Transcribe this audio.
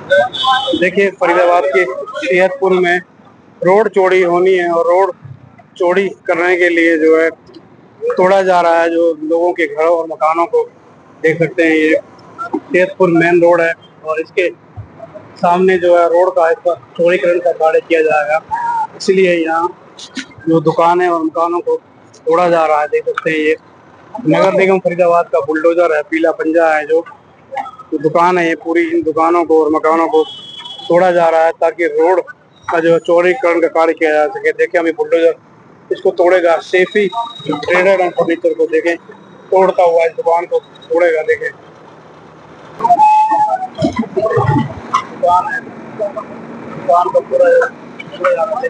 देखिए, फरीदाबाद के सेहतपुर में रोड चौड़ी होनी है और रोड चौड़ी करने के लिए जो है तोड़ा जा रहा है जो लोगों के घरों और मकानों को। देख सकते हैं, ये सेहतपुर मेन रोड है और इसके सामने जो है रोड का हिस्सा चौड़ीकरण का कार्य किया जाएगा। इसलिए यहाँ जो दुकानें और मकानों को तोड़ा जा रहा है। देख सकते हैं, ये नगर निगम फरीदाबाद का बुलडोजर है, पीला पंजा है। जो दुकान है, ये पूरी इन दुकानों को और मकानों को तोड़ा जा रहा है ताकि रोड का जो चौड़ीकरण का कार्य किया जा सके। देखें, अभी बुलडोजर इसको तोड़ेगा। सेफी ट्रेडर एंड फर्नीचर को देखें, तोड़ता हुआ इस दुकान को तोड़ेगा। देखें, दुकान है, दुकान को पूरा तोड़ा जा रहा है।